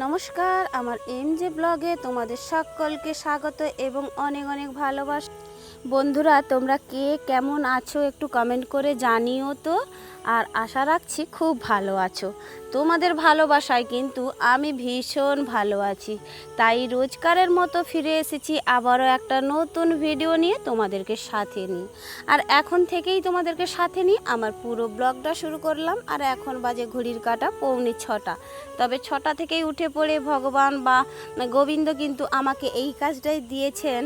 নমস্কার, আমার এমজে ব্লগে তোমাদের সকলকে স্বাগত এবং অনেক অনেক ভালোবাসা। বন্ধুরা, তোমরা কে কেমন আছো একটু কমেন্ট করে জানিও তো। আর আশা রাখছি খুব ভালো আছো। তোমাদের ভালোবাসায় কিন্তু আমি ভীষণ ভালো আছি। তাই রোজকারের মতো ফিরে এসেছি আবারও একটা নতুন ভিডিও নিয়ে তোমাদেরকে সাথে নিয়ে। আর এখন থেকেই তোমাদেরকে সাথে নিয়ে আমার পুরো ব্লগটা শুরু করলাম। আর এখন বাজে ঘড়ির কাঁটা 6:45। তবে 6টা থেকেই উঠে পড়ে ভগবান বা গোবিন্দ কিন্তু আমাকে এই কাজটাই দিয়েছেন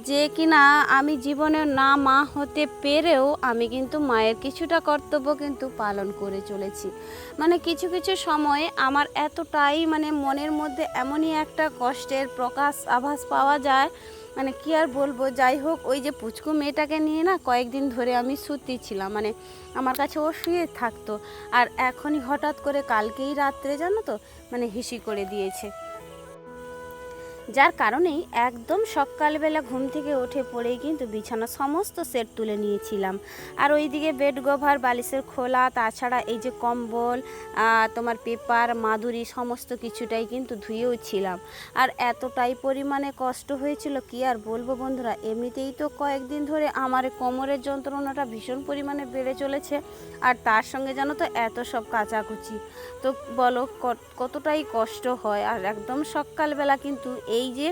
যে কিনা আমি জীবনে না মা হতে পেরেও আমি কিন্তু মায়ের কিছুটা কর্তব্য কিন্তু পালন করে চলেছি। মানে কিছু কিছু সময়ে আমার এতটাই মনের মধ্যে এমনই একটা কষ্টের আভাস পাওয়া যায়, কি আর বলবো। যাই হোক, ওই যে পুচকু মেয়েটাকে নিয়ে না কয়েকদিন ধরে আমি সত্যি ছিলাম, আমার কাছে ও শুয়ে থাকতো। আর এখনই হঠাৎ করে কালকেই রাত্রে জানো তো হিসি করে দিয়েছে, যার কারণেই একদম সকালবেলা ঘুম থেকে উঠে পড়েই কিন্তু বিছানা সমস্ত সেট তুলে নিয়েছিলাম। আর ওইদিকে বেড কভার, বালিশের খোলা, তাছাড়া এই যে কম্বল, তোমার পেপার, মাদুরি সমস্ত কিছুটাই কিন্তু ধুয়েও ছিলাম। আর এতটাই পরিমাণে কষ্ট হয়েছিল কি আর বলবো বন্ধুরা। এমনিতেই তো কয়েকদিন ধরে আমার কোমরের যন্ত্রণাটা ভীষণ পরিমাণে বেড়ে চলেছে, আর তার সঙ্গে জানো তো এত সব কাচাকুচি, তো বলো কতটাই কষ্ট হয়। আর একদম সকালবেলা কিন্তু এই যে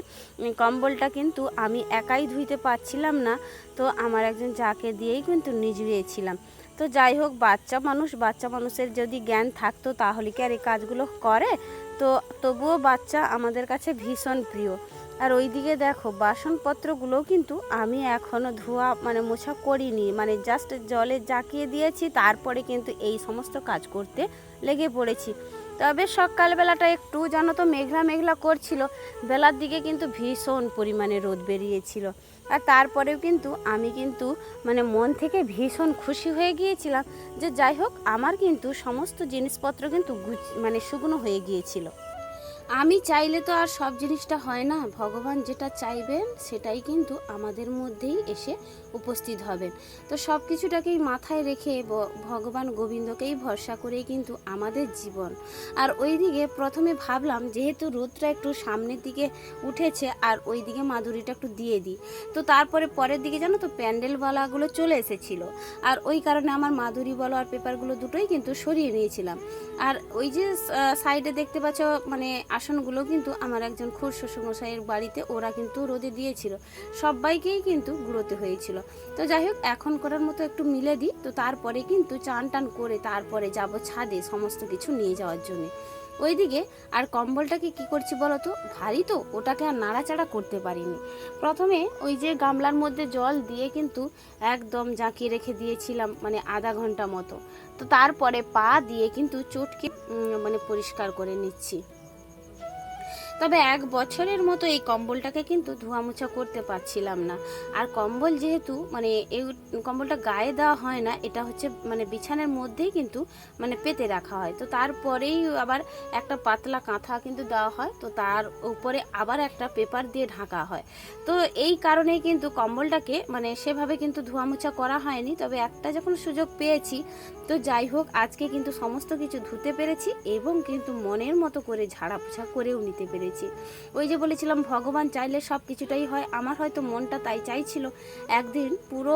কম্বলটা কিন্তু আমি একাই ধুইতে পারছিলাম না, তো আমার একজন যাকে দিয়েই কিন্তু নিজুড়িয়েছিলাম। তো যাই হোক, বাচ্চা মানুষের যদি জ্ঞান থাকতো তাহলে কি আর এই কাজগুলো করে। তো তবুও বাচ্চা আমাদের কাছে ভীষণ প্রিয়। আর ওইদিকে দেখো, বাসনপত্রগুলোও কিন্তু আমি এখনও ধোয়া মোছা করিনি, জাস্ট জলে জাকিয়ে দিয়েছি, তারপরে কিন্তু এই সমস্ত কাজ করতে লেগে পড়েছি। তবে সকালবেলাটা একটু জানো তো মেঘলা মেঘলা করছিল, বেলার দিকে কিন্তু ভীষণ পরিমাণে রোদ বেরিয়েছিল। আর তারপরেও কিন্তু আমি কিন্তু মন থেকে ভীষণ খুশি হয়ে গিয়েছিলাম যে যাই হোক আমার কিন্তু সমস্ত জিনিসপত্র কিন্তু শুকনো হয়ে গিয়েছিল। আমি চাইলে তো আর সব জিনিসটা হয় না, ভগবান যেটা চাইবেন সেটাই কিন্তু আমাদের মধ্যেই এসে উপস্থিত হবেন। তো সব কিছুটাকেই মাথায় রেখে ভগবান গোবিন্দকেই ভরসা করেই কিন্তু আমাদের জীবন। আর ওইদিকে প্রথমে ভাবলাম যেহেতু রোদটা একটু সামনের দিকে উঠেছে আর ওইদিকে মাদুরিটা একটু দিয়ে দিই, তো তারপরে পরের দিকে জানো তো প্যান্ডেলওয়ালাগুলো চলে এসেছিল, আর ওই কারণে আমার মাদুরি বলো আর পেপারগুলো দুটোই কিন্তু সরিয়ে নিয়েছিলাম। আর ওই যে সাইডে দেখতে পাচ্ছ আসনগুলো কিন্তু আমার একজন খুড় শ্বশুরমশাইয়ের বাড়িতে ওরা কিন্তু রোদে দিয়েছিল, সবাইকেই কিন্তু গুঁড়োতে হয়েছিল। তো যাই হোক, এখন করার মতো একটু মিলে দিই, তো তারপরে কিন্তু চান টান করে তারপরে যাব ছাদে সমস্ত কিছু নিয়ে যাওয়ার জন্য। ওইদিকে আর কম্বলটাকে কি করছি বলো তো, ভারী তো, ওটাকে আর নাড়াচাড়া করতে পারিনি। প্রথমে ওই যে গামলার মধ্যে জল দিয়ে কিন্তু একদম জাঁকিয়ে রেখে দিয়েছিলাম আধা ঘন্টা মতো। তো তারপরে পা দিয়ে কিন্তু চটকে পরিষ্কার করে নিচ্ছি। তবে 1 বছরের মতো এই কম্বলটাকে কিন্তু ধোয়া মোছা করতে পারছিলাম না। আর কম্বল যেহেতু এই কম্বলটা গায়ে দেওয়া হয় না, এটা হচ্ছে বিছানার মধ্যেই কিন্তু পেতে রাখা হয়। তো তারপরেই আবার একটা পাতলা কাঁথা কিন্তু দেওয়া হয়, তো তার উপরে আবার একটা পেপার দিয়ে ঢাকা হয়। তো এই কারণেই কিন্তু কম্বলটাকে সেভাবে কিন্তু ধোয়া মোছা করা হয়নি। তবে একটা যখন সুযোগ পেয়েছি, তো যাই হোক আজকে কিন্তু সমস্ত কিছু ধুতে পেরেছি এবং কিন্তু মনের মতো করে ঝাড়া পোছা করেও নিতে পেরেছি। ওই যে বলেছিলাম ভগবান চাইলে সব কিছুটাই হয়, আমার হয়তো মনটা তাই চাইছিল একদিন পুরো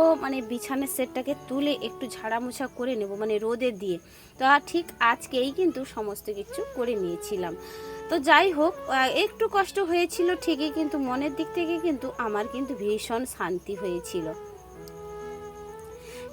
বিছানার সেটটাকে তুলে একটু ঝাড়া মোছা করে নেব রোদে দিয়ে। তো ঠিক আজকেই কিন্তু সমস্ত কিছু করে নিয়েছিলাম। তো যাই হোক, একটু কষ্ট হয়েছিল ঠিকই, কিন্তু মনের দিক থেকে কিন্তু আমার কিন্তু ভীষণ শান্তি হয়েছিল।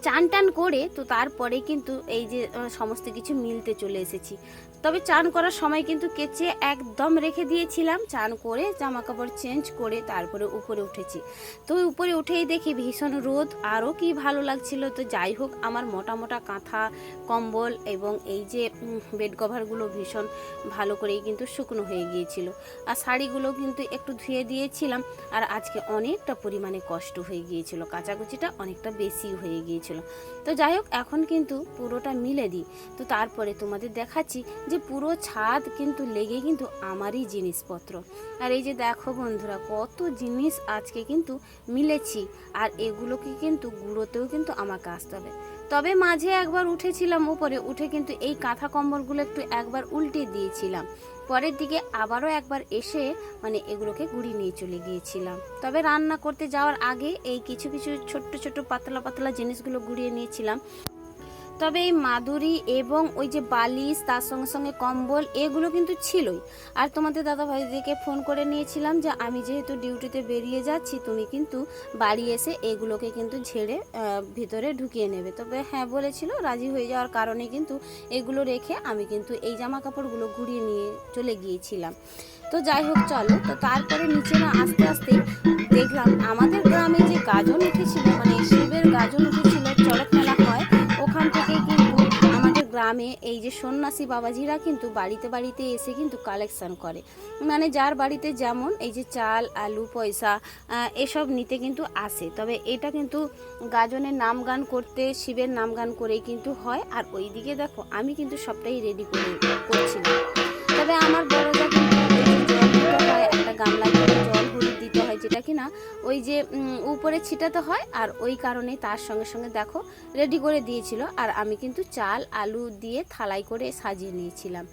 চান টান করে তো তারপরে কিন্তু এই যে সমস্ত কিছু মিলতে চলে এসেছি। তবে চান করার সময় কিন্তু কেচে একদম রেখে দিয়েছিলাম। চান করে জামা কাপড় চেঞ্জ করে তারপরে উপরে উঠেছি। তো উপরে উঠেই দেখি ভীষণ রোদ, আরও কি ভালো লাগছিল। তো যাই হোক, আমার মোটা মোটা কাঁথা, কম্বল এবং এই যে বেড কভারগুলো ভীষণ ভালো করেই কিন্তু শুকনো হয়ে গিয়েছিল। আর শাড়িগুলো কিন্তু একটু ধুয়ে দিয়েছিলাম। আর আজকে অনেকটা পরিমাণে কষ্ট হয়ে গিয়েছিল, কাচাকুচিটা অনেকটা বেশি হয়ে গিয়েছিল। তো যাই হোক, এখন কিন্তু পুরোটা মিলে দিই। তো তারপরে তোমাদের দেখাচ্ছি যে পুরো ছাদ কিন্তু লেগে কিন্তু আমারই জিনিসপত্র। আর এই যে দেখো বন্ধুরা, কত জিনিস আজকে কিন্তু মিলেছি, আর এগুলোকে কিন্তু গুঁড়োতেও কিন্তু আমাকে আসতে হবে। তবে মাঝে একবার উঠেছিলাম উপরে, উঠে কিন্তু এই কাঁথা কম্বলগুলো একটু একবার উল্টে দিয়েছিলাম। পরের দিকে আবারও একবার এসে মানে এগুলোকে গুড়িয়ে নিয়ে চলে গিয়েছিলাম। তবে রান্না করতে যাওয়ার আগে এই কিছু কিছু ছোট্ট ছোট্ট পাতলা পাতলা জিনিসগুলো গুড়িয়ে নিয়েছিলাম। তবে এই মাদুরি এবং ওই যে বালিশ, তার সঙ্গে সঙ্গে কম্বল, এগুলো কিন্তু ছিলই। আর তোমাদের দাদা ভাইদেরকে ফোন করে নিয়েছিলাম যে আমি যেহেতু ডিউটিতে বেরিয়ে যাচ্ছি, তুমি কিন্তু বাড়ি এসে এগুলোকে কিন্তু ঝেড়ে ভিতরে ঢুকিয়ে নেবে। তবে হ্যাঁ বলেছিল, রাজি হয়ে যাওয়ার কারণে কিন্তু এগুলো রেখে আমি কিন্তু এই জামা কাপড়গুলো ঘুরিয়ে নিয়ে চলে গিয়েছিলাম। তো যাই হোক চলো, তো তারপরে নিচে না আস্তে আস্তে দেখলাম আমাদের গ্রামে যে গাজন উঠেছিল, মানে শিবের গাজন উঠেছিল, চড়ক মেলা হয়, ওখান থেকে কিন্তু আমাদের গ্রামে এই যে সন্ন্যাসী বাবাজিরা কিন্তু বাড়িতে বাড়িতে এসে কিন্তু কালেকশন করে। মানে যার বাড়িতে যেমন এই যে চাল, আলু, পয়সা এসব নিতে কিন্তু আসে। তবে এটা কিন্তু গাজনের নাম গান করতে, শিবের নাম গান করেই কিন্তু হয়। আর ওই দিকে দেখো আমি কিন্তু সবটাই রেডি করছিলাম। তবে আমার বড়রা কিন্তু জল দিতে হয়, একটা গামলা করে জল হলুদ দিতে হয়, যেটা কিনা ওই যে উপরে ছিটাতে হয়। আর ওই কারণে তার সঙ্গে সঙ্গে দেখো রেডি করে দিয়েছিল। আর আমি কিন্তু চাল, আলু দিয়ে থালাই করে সাজিয়ে নিয়েছিলাম।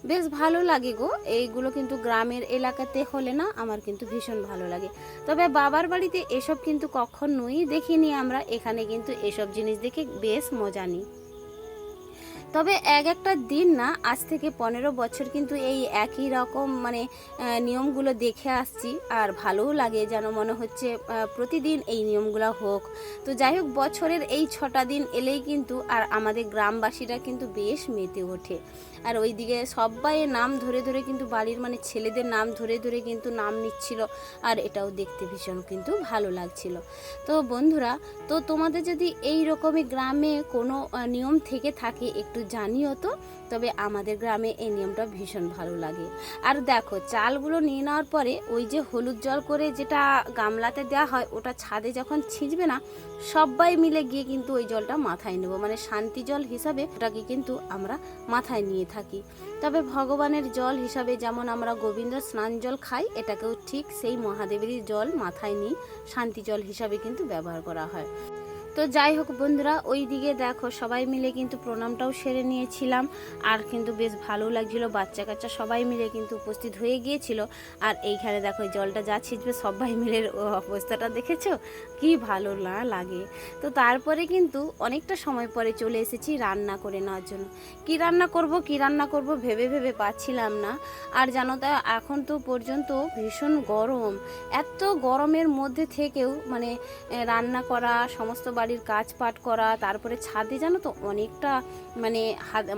বেশ ভালো লাগে গো, এইগুলো কিন্তু গ্রামের এলাকাতে হলে না আমার কিন্তু ভীষণ ভালো লাগে। তবে বাবার বাড়িতে এসব কিন্তু কখনোই দেখিনি আমরা, এখানে কিন্তু এসব জিনিস দেখে বেশ মজা নিই। তবে একটা দিন না, আজ থেকে 15 বছর কিন্তু এই একই রকম মানে নিয়মগুলো দেখে আসছি। আর ভালোও লাগে, যেন মনে হচ্ছে প্রতিদিন এই নিয়মগুলো হোক। তো যাই হোক, বছরের এই 6টা দিন এলেই কিন্তু আর আমাদের গ্রামবাসীরা কিন্তু বেশ মেতে ওঠে। আর ওইদিকে সবাই নাম ধরে ধরে কিন্তু বাড়ির মানে ছেলেদের নাম ধরে ধরে কিন্তু নাম নিচ্ছিল। আর এটাও দেখতে ভীষণ কিন্তু ভালো লাগছিল। তো বন্ধুরা, তো তোমাদের যদি এই রকমই গ্রামে কোনো নিয়ম থেকে থাকে একটু জানিও তো। তবে আমাদের গ্রামে এই নিয়মটা ভীষণ ভালো লাগে। আর দেখো, চালগুলো নিয়ে নেওয়ার পরে ওই যে হলুদ জল করে যেটা গামলাতে দেওয়া হয়, ওটা ছাদে যখন ছিঁচবে না, সবাই মিলে গিয়ে কিন্তু ওই জলটা মাথায় নেব, মানে শান্তি জল হিসাবে ওটাকে কিন্তু আমরা মাথায় নিয়ে থাকি। তবে ভগবানের জল হিসাবে যেমন আমরা গোবিন্দ স্নান জল খাই, এটাকেও ঠিক সেই মহাদেবেরই জল মাথায় নিয়ে শান্তি জল হিসাবে কিন্তু ব্যবহার করা হয়। তো যাই হোক বন্ধুরা, ওই দিকে দেখো সবাই মিলে কিন্তু প্রণামটাও সেরে নিয়েছিলাম। আর কিন্তু বেশ ভালো লাগছিল, বাচ্চা কাচ্চা সবাই মিলে কিন্তু উপস্থিত হয়ে গিয়েছিল। আর এইখানে দেখো জলটা যা ছিঁচবে সবাই মিলে অবস্থাটা দেখেছো কি ভালো না লাগে। তো তারপরে কিন্তু অনেকটা সময় পরে চলে এসেছি রান্না করে নেওয়ার জন্য। কি রান্না করব ভেবে ভেবে পাচ্ছিলাম না। আর জানো তো, এখন তো পর্যন্ত ভীষণ গরম, এত গরমের মধ্যে থেকেও মানে রান্না করা, সমস্ত বাড়ির কাজ পাট করা, তারপরে ছাদে জানো তো অনেকটা মানে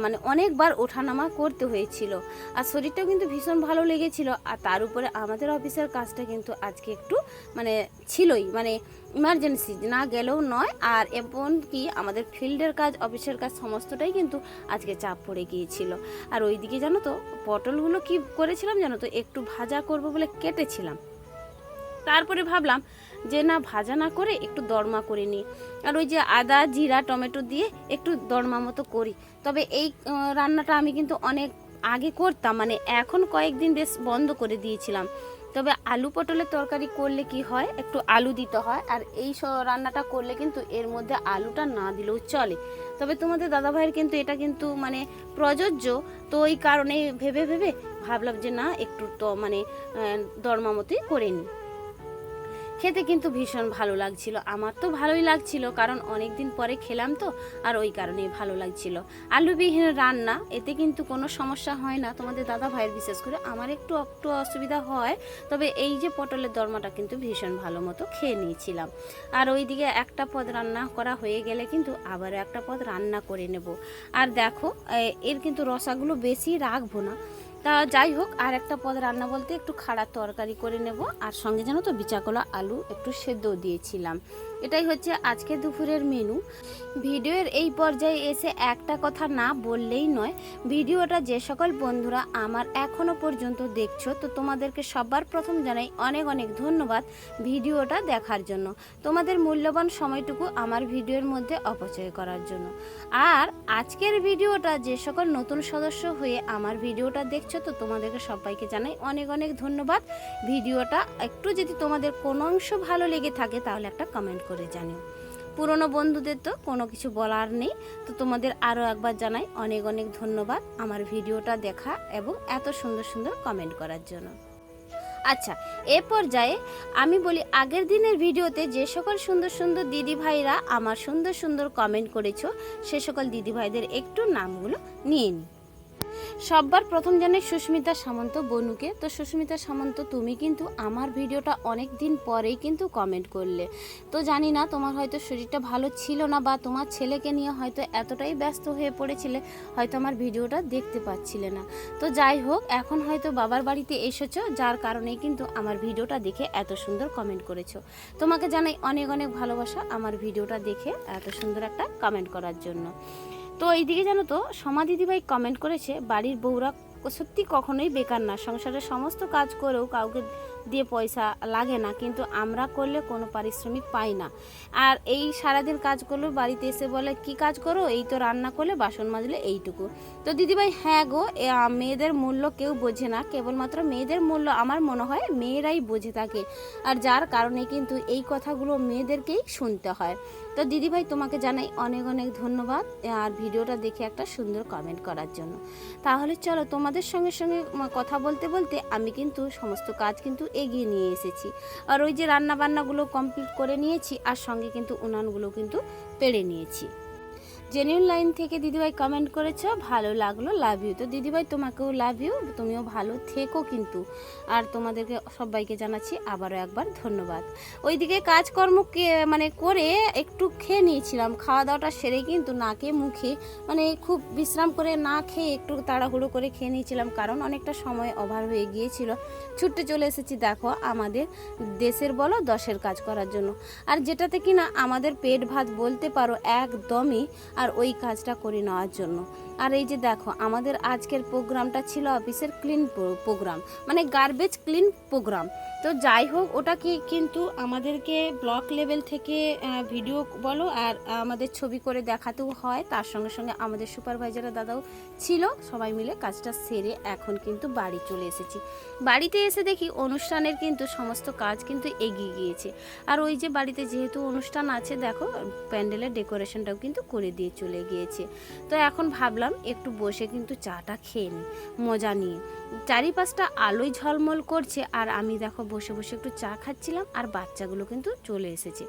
মানে অনেকবার ওঠানামা করতে হয়েছিল। আর শরীরটাও কিন্তু ভীষণ ভালো লেগেছিল। আর তার উপরে আমাদের অফিসের কাজটা কিন্তু আজকে একটু মানে ছিলই, মানে ইমার্জেন্সি না গেলেও নয়। আর এমনকি আমাদের ফিল্ডের কাজ, অফিসের কাজ সমস্তটাই কিন্তু আজকে চাপ পড়ে গিয়েছিল। আর ওইদিকে জানো তো পটলগুলো কি করেছিলাম জানো তো, একটু ভাজা করব বলে কেটেছিলাম। তারপরে ভাবলাম যে না, ভাজা না করে একটু দরমা করে নিই। আর ওই যে আদা, জিরা, টমেটো দিয়ে একটু দরমা মতো করি। তবে এই রান্নাটা আমি কিন্তু অনেক আগে করতাম, মানে এখন কয়েকদিন বেশ বন্ধ করে দিয়েছিলাম। তবে আলু পটলের তরকারি করলে কি হয়, একটু আলু দিতে হয়। আর এই রান্নাটা করলে কিন্তু এর মধ্যে আলুটা না দিলেও চলে। তবে তোমাদের দাদাভাইয়ের কিন্তু এটা কিন্তু মানে প্রযোজ্য। তো ওই কারণে ভেবে ভেবে ভাবলাম যে না, একটু তো মানে দরমা মতোই করে নিই। খেতে কিন্তু ভীষণ ভালো লাগছিল, আমার তো ভালোই লাগছিল, কারণ অনেক দিন পরে খেলাম তো। আর ওই কারণেই ভালো লাগছিল। আলুবিহীন রান্না, এতে কিন্তু কোনো সমস্যা হয় না তোমাদের দাদা ভাইয়ের, বিশেষ করে আমার একটু একটু অসুবিধা হয়। তবে এই যে পটলের দরমাটা কিন্তু ভীষণ ভালো মতো খেয়ে নিয়েছিলাম। আর ওইদিকে একটা পদ রান্না করা হয়ে গেলে কিন্তু আবারও একটা পদ রান্না করে নেব। আর দেখো এর কিন্তু রসাগুলো বেশি রাখবো না। তা যাই হোক, আর একটা পদ রান্না বলতে একটু খাড়া তরকারি করে নেব। আর সঙ্গে জানো তো বিচাকলা আলু একটু সেদ্ধ দিয়েছিলাম। এটাই হচ্ছে আজকে দুপুরের মেনু। ভিডিওর এই পর্যায়ে এসে একটা কথা না বললেই নয়, ভিডিওটা যে সকল বন্ধুরা আমার এখনো পর্যন্ত দেখছো, তো তোমাদেরকে সবার প্রথম জানাই অনেক অনেক ধন্যবাদ ভিডিওটা দেখার জন্য, তোমাদের মূল্যবান সময়টুকু আমার ভিডিওর মধ্যে অপচয় করার জন্য। আর আজকের ভিডিওটা যে সকল নতুন সদস্য হয়ে আমার ভিডিওটা দেখছো, তো তোমাদেরকে সবাইকে জানাই অনেক অনেক ধন্যবাদ। ভিডিওটা একটু যদি তোমাদের কোনো অংশ ভালো লেগে থাকে তাহলে একটা কমেন্ট করে জানিও। পুরনো বন্ধুদের তো কোনো কিছু বলার নেই। তো তোমাদের আরও একবার জানাই অনেক অনেক ধন্যবাদ আমার ভিডিওটা দেখা এবং এত সুন্দর সুন্দর কমেন্ট করার জন্য। আচ্ছা, এ পর্যায়ে আমি বলি, আগের দিনের ভিডিওতে যে সকল সুন্দর সুন্দর দিদি ভাইরা আমার সুন্দর সুন্দর কমেন্ট করেছো সে সকল দিদি ভাইদের একটু নামগুলো নিয়ে নিই। সববার প্রথম জানাই সুস্মিতা সামন্ত বনুকে। তো সুস্মিতা সামন্ত, তুমি কিন্তু আমার ভিডিওটা অনেক দিন পরেই কিন্তু কমেন্ট করলে। তো জানি না, তোমার হয়তো শরীরটা ভালো ছিল না বা তোমার ছেলেকে নিয়ে হয়তো এতটাই ব্যস্ত হয়ে পড়েছিলে, হয়তো আমার ভিডিওটা দেখতে পাচ্ছিলে না। তো যাই হোক, এখন হয়তো বাবার বাড়িতে এসেছো, যার কারণেই কিন্তু আমার ভিডিওটা দেখে এত সুন্দর কমেন্ট করেছো। তোমাকে জানাই অনেক অনেক ভালোবাসা আমার ভিডিওটা দেখে এত সুন্দর একটা কমেন্ট করার জন্য। তো এইদিকে জানো তো, সমা দিদিভাই কমেন্ট করেছে, বাড়ির বউরা সত্যি কখনোই বেকার না, সংসারের সমস্ত কাজ করেও কাউকে দিয়ে পয়সা লাগে না, কিন্তু আমরা করলে কোনো পারিশ্রমিক পাই না। আর এই সারাদিন কাজ করলেও বাড়িতে এসে বলে কি কাজ করো, এই তো রান্না করলে বাসন মাজলে, এইটুকু। তো দিদিভাই হ্যাঁ গো, মেয়েদের মূল্য কেউ বোঝে না, কেবলমাত্র মেয়েদের মূল্য আমার মনে হয় মেয়েরাই বুঝে থাকে, আর যার কারণে কিন্তু এই কথাগুলো মেয়েদেরকেই শুনতে হয়। তো দিদিভাই তোমাকে জানাই অনেক অনেক ধন্যবাদ আর ভিডিওটা দেখে একটা সুন্দর কমেন্ট করার জন্য। তাহলে চলো, তোমাদের সঙ্গে সঙ্গে কথা বলতে বলতে আমি কিন্তু সমস্ত কাজ কিন্তু এগিয়ে নিয়ে এসেছি। আর ওই যে রান্না বান্নাগুলো কমপ্লিট করে নিয়েছি, আর সঙ্গে কিন্তু উনানগুলো কিন্তু পেড়ে নিয়েছি। জেনুইন লাইন থেকে দিদিভাই কমেন্ট করেছো, ভালো লাগলো, লাভ ইউ। তো দিদিভাই তোমাকেও লাভ ইউ, তুমিও ভালো থেকো কিন্তু। আর তোমাদেরকে সবাইকে জানাচ্ছি আবারও একবার ধন্যবাদ। ওইদিকে কাজকর্ম করে একটু খেয়ে নিয়েছিলাম, খাওয়া দাওয়াটা সেরে কিন্তু নাকে মুখে খুব বিশ্রাম করে না খেয়ে একটু তাড়াহুড়ো করে খেয়ে নিয়েছিলাম, কারণ অনেকটা সময় ওভার হয়ে গিয়েছিল। ছুটতে চলে এসেছি দেখো আমাদের দেশের বলো দশের কাজ করার জন্য, আর যেটাতে কিনা আমাদের পেট ভাত বলতে পারো একদমই, আর ওই কাজটা করে নেওয়ার জন্য। আর এই যে দেখো আমাদের আজকের প্রোগ্রামটা ছিল অফিসের clean programme, garbage clean programme. তো যাই হোক, ওটা কি কিন্তু আমাদেরকে ব্লক লেভেল থেকে ভিডিও বলো আর আমাদের ছবি করে দেখাতেও হয়, তার সঙ্গে সঙ্গে আমাদের সুপারভাইজার দাদাও ছিল, সবাই মিলে কাজটা সেরে এখন কিন্তু বাড়ি চলে এসেছি। বাড়িতে এসে দেখি অনুষ্ঠানের কিন্তু সমস্ত কাজ কিন্তু এগিয়ে গিয়েছে। আর ওই যে বাড়িতে যেহেতু অনুষ্ঠান আছে দেখো, প্যান্ডেলের ডেকোরেশনটাও কিন্তু করে দিয়ে চলে গিয়েছে। তো এখন ভাবলাম একটু বসে কিন্তু চাটা খেয়ে নিই মজা নিয়ে। চারিপাশটা আলোয় ঝলমল করছে, আর আমি দেখো বসে বসে একটু চা খাচ্ছিলাম, আর বাচ্চাগুলো কিন্তু চলে এসেছে।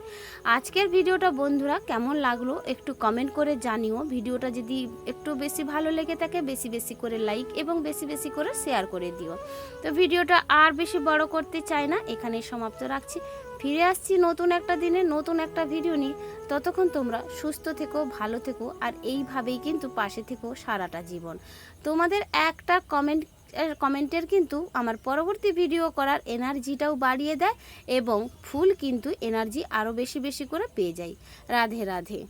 আজকের ভিডিওটা বন্ধুরা কেমন লাগলো একটু কমেন্ট করে জানিও। ভিডিওটা যদি একটু বেশি ভালো লেগে থাকে বেশি বেশি করে লাইক এবং বেশি বেশি করে শেয়ার করে দিও। তো ভিডিওটা আর বেশি বড় করতে চাই না, এখানেই সমাপ্ত রাখছি। ফিরে আসছি নতুন একটা দিনে নতুন একটা ভিডিও নিয়ে। ততক্ষণ তোমরা সুস্থ থেকো, ভালো থেকো, আর এইভাবেই কিন্তু পাশে থেকো সারাটা জীবন। তোমাদের একটা কমেন্টের কিন্তু আমার পরবর্তী ভিডিও করার এনার্জিটাও বাড়িয়ে দেয়, এবং ফুল কিন্তু এনার্জি আরও বেশি বেশি করে পেয়ে যাই। রাধে রাধে।